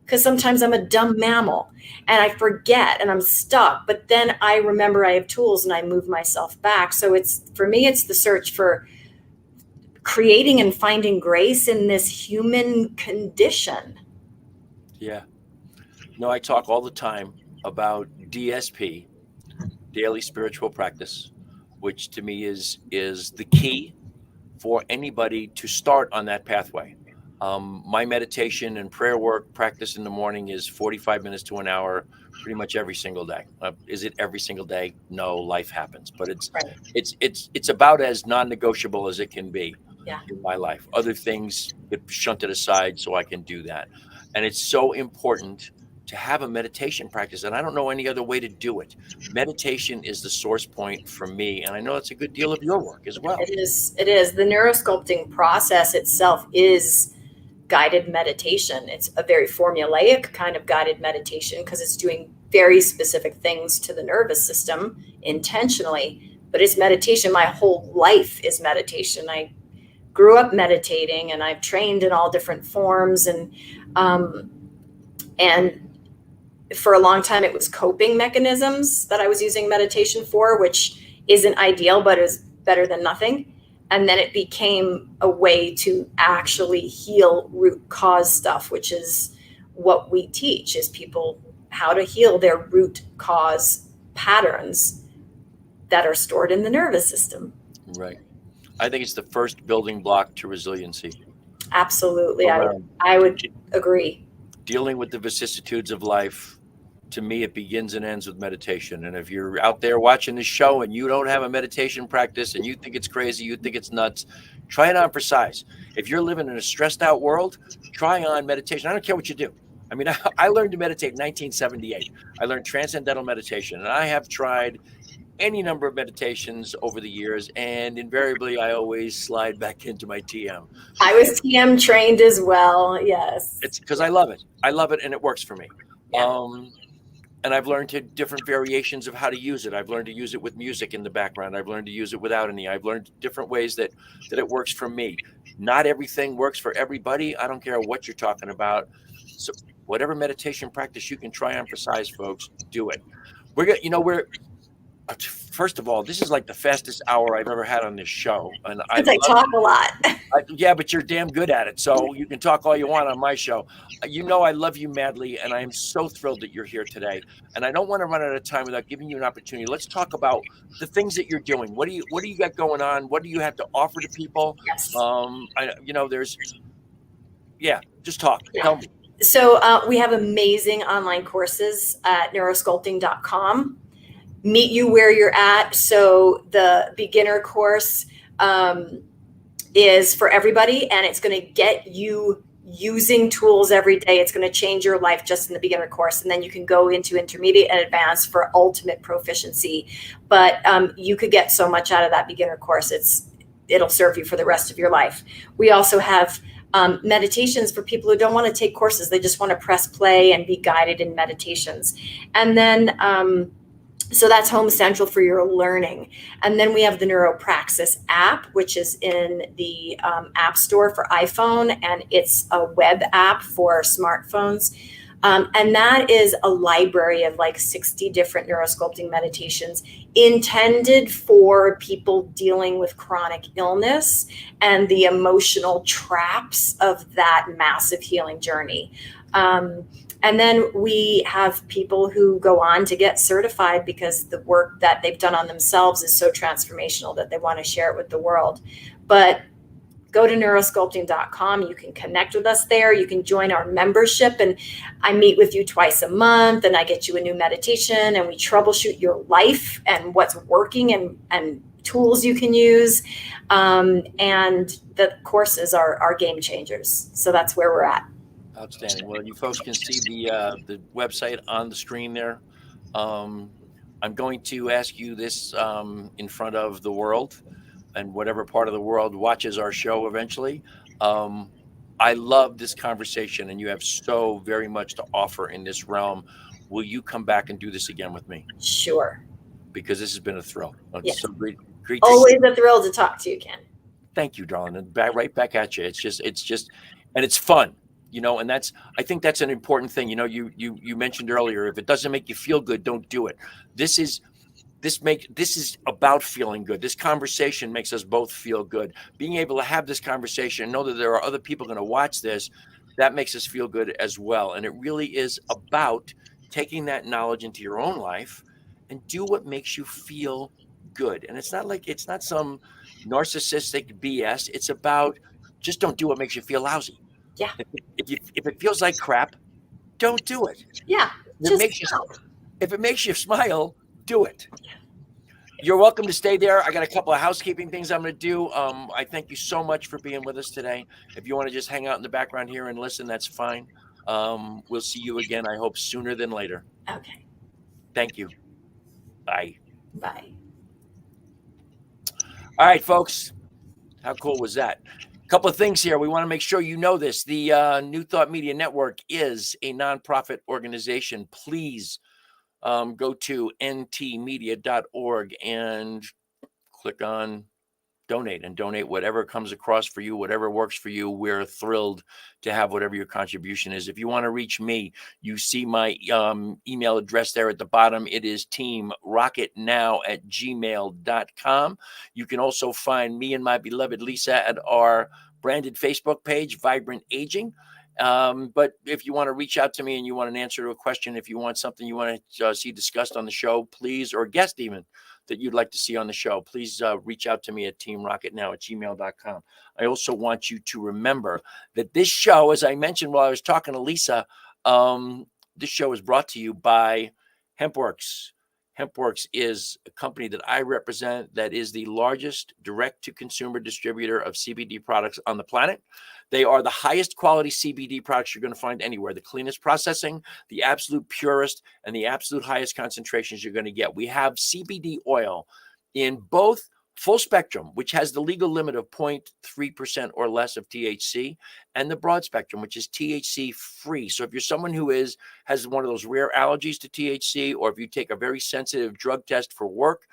because sometimes I'm a dumb mammal and I forget and I'm stuck. But then I remember I have tools and I move myself back. So for me, it's the search for creating and finding grace in this human condition. Yeah. No, I talk all the time about DSP, daily spiritual practice, which to me is the key for anybody to start on that pathway. My meditation and prayer work practice in the morning is 45 minutes to an hour, pretty much every single day. Is it every single day? No, life happens, but it's about as non-negotiable as it can be in my life. Other things get shunted aside so I can do that. And it's so important to have a meditation practice. And I don't know any other way to do it. Meditation is the source point for me. And I know it's a good deal of your work as well. It is. The neurosculpting process itself is guided meditation. It's a very formulaic kind of guided meditation because it's doing very specific things to the nervous system intentionally, but it's meditation. My whole life is meditation. I grew up meditating and I've trained in all different forms, and for a long time it was coping mechanisms that I was using meditation for, which isn't ideal, but is better than nothing. And then it became a way to actually heal root cause stuff, which is what we teach, is people how to heal their root cause patterns that are stored in the nervous system. Right. I think it's the first building block to resiliency. Absolutely. I would agree. Dealing with the vicissitudes of life, to me, it begins and ends with meditation. And if you're out there watching this show and you don't have a meditation practice and you think it's crazy, you think it's nuts, try it on for size. If you're living in a stressed out world, try on meditation. I don't care what you do. I mean, I learned to meditate in 1978. I learned transcendental meditation, and I have tried any number of meditations over the years, and invariably I always slide back into my TM. I was TM trained as well. Yes. It's because I love it. And it works for me. Yeah. And I've learned different variations of how to use it. I've learned to use it with music in the background. I've learned to use it without any. I've learned different ways that it works for me. Not everything works for everybody. I don't care what you're talking about. So whatever meditation practice you can try on for size, folks, do it. First of all, this is like the fastest hour I've ever had on this show. And I talk a lot. Yeah, but you're damn good at it. So you can talk all you want on my show. I love you madly, and I am so thrilled that you're here today. And I don't want to run out of time without giving you an opportunity. Let's talk about the things that you're doing. What do you got going on? What do you have to offer to people? Yes. Just talk. Yeah. Tell me. So we have amazing online courses at neurosculpting.com. Meet you where you're at. So the beginner course is for everybody, and it's going to get you using tools every day. It's going to change your life just in the beginner course, and then you can go into intermediate and advanced for ultimate proficiency. But you could get so much out of that beginner course. It'll serve you for the rest of your life. We also have meditations for people who don't want to take courses. They just want to press play and be guided in meditations. And then so that's Home Central for your learning. And then we have the Neuropraxis app, which is in the App Store for iPhone, and it's a web app for smartphones. And that is a library of like 60 different neurosculpting meditations intended for people dealing with chronic illness and the emotional traps of that massive healing journey. And then we have people who go on to get certified because the work that they've done on themselves is so transformational that they want to share it with the world. But go to neurosculpting.com. You can connect with us there. You can join our membership, and I meet with you twice a month, and I get you a new meditation, and we troubleshoot your life and what's working and tools you can use. And the courses are game changers. So that's where we're at. Outstanding. Well, you folks can see the website on the screen there. I'm going to ask you this in front of the world, and whatever part of the world watches our show eventually. I love this conversation, and you have so very much to offer in this realm. Will you come back and do this again with me? Sure. Because this has been a thrill. It's Yes. so great. Always a thrill to talk to you, Ken. Thank you, darling. And right back at you. It's just, and it's fun, and I think that's an important thing. You mentioned earlier, if it doesn't make you feel good, don't do it. This is about feeling good. This conversation makes us both feel good. Being able to have this conversation, know that there are other people going to watch this, that makes us feel good as well. And it really is about taking that knowledge into your own life and do what makes you feel good. And it's not some narcissistic BS. It's about just don't do what makes you feel lousy. Yeah. If it feels like crap, don't do it. Yeah. If it makes you smile, do it. You're welcome to stay there. I got a couple of housekeeping things I'm going to do. I thank you so much for being with us today. If you want to just hang out in the background here and listen, that's fine. We'll see you again, I hope, sooner than later. Okay. Thank you. Bye. Bye. All right, folks. How cool was that? A couple of things here. We want to make sure you know this. The New Thought Media Network is a nonprofit organization. Please go to ntmedia.org and click on donate and donate whatever comes across for you, whatever works for you. We're thrilled to have whatever your contribution is. If you want to reach me, you see my email address there at the bottom. It is teamrocketnow@gmail.com. You can also find me and my beloved Lisa at our branded Facebook page, Vibrant Aging. But if you want to reach out to me and you want an answer to a question, if you want something you want to see discussed on the show, please, or guest even that you'd like to see on the show, please reach out to me at teamrocketnow@gmail.com. I also want you to remember that this show, as I mentioned while I was talking to Lisa, this show is brought to you by Hempworx. Hempworx is a company that I represent that is the largest direct-to-consumer distributor of CBD products on the planet. They are the highest quality CBD products you're going to find anywhere. The cleanest processing, the absolute purest, and the absolute highest concentrations you're going to get. We have CBD oil in both full spectrum, which has the legal limit of 0.3% or less of THC, and the broad spectrum, which is THC free. So if you're someone who has one of those rare allergies to THC, or if you take a very sensitive drug test for work,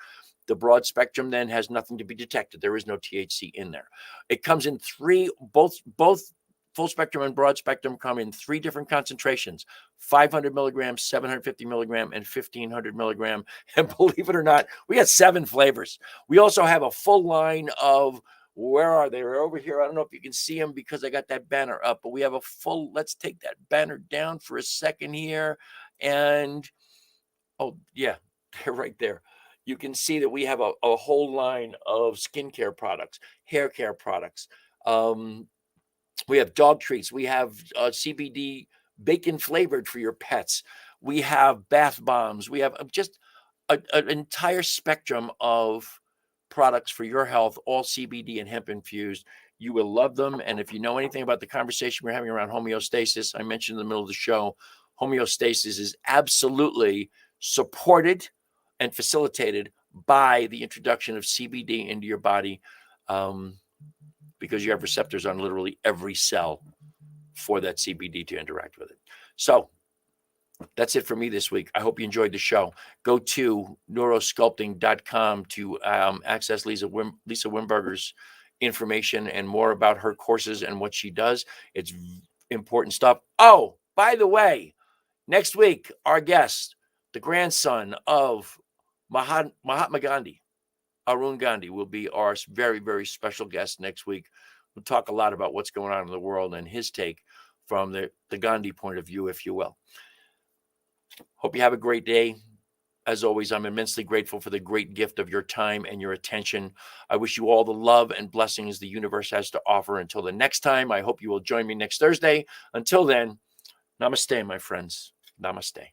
the broad spectrum then has nothing to be detected. There is no THC in there. It comes in both full spectrum and broad spectrum come in 3 different concentrations: 500 milligrams, 750 milligram, and 1500 milligram. And believe it or not, we got 7 flavors. We also have a full line of, where are they? They're over here. I don't know if you can see them because I got that banner up, but we have a full, let's take that banner down for a second here. And, oh yeah, they're right there. You can see that we have a whole line of skincare products, hair care products. We have dog treats. We have CBD bacon flavored for your pets. We have bath bombs. We have just an entire spectrum of products for your health, all CBD and hemp infused. You will love them. And if you know anything about the conversation we're having around homeostasis, I mentioned in the middle of the show, homeostasis is absolutely supported and facilitated by the introduction of CBD into your body, because you have receptors on literally every cell for that CBD to interact with it. So that's it for me this week. I hope you enjoyed the show. Go to neurosculpting.com to access Lisa Wimberger's information and more about her courses and what she does. It's important stuff. Oh, by the way, next week, our guest, the grandson of Mahatma Gandhi, Arun Gandhi, will be our very, very special guest next week. We'll talk a lot about what's going on in the world and his take from the Gandhi point of view, if you will. Hope you have a great day. As always, I'm immensely grateful for the great gift of your time and your attention. I wish you all the love and blessings the universe has to offer. Until the next time, I hope you will join me next Thursday. Until then, namaste, my friends. Namaste.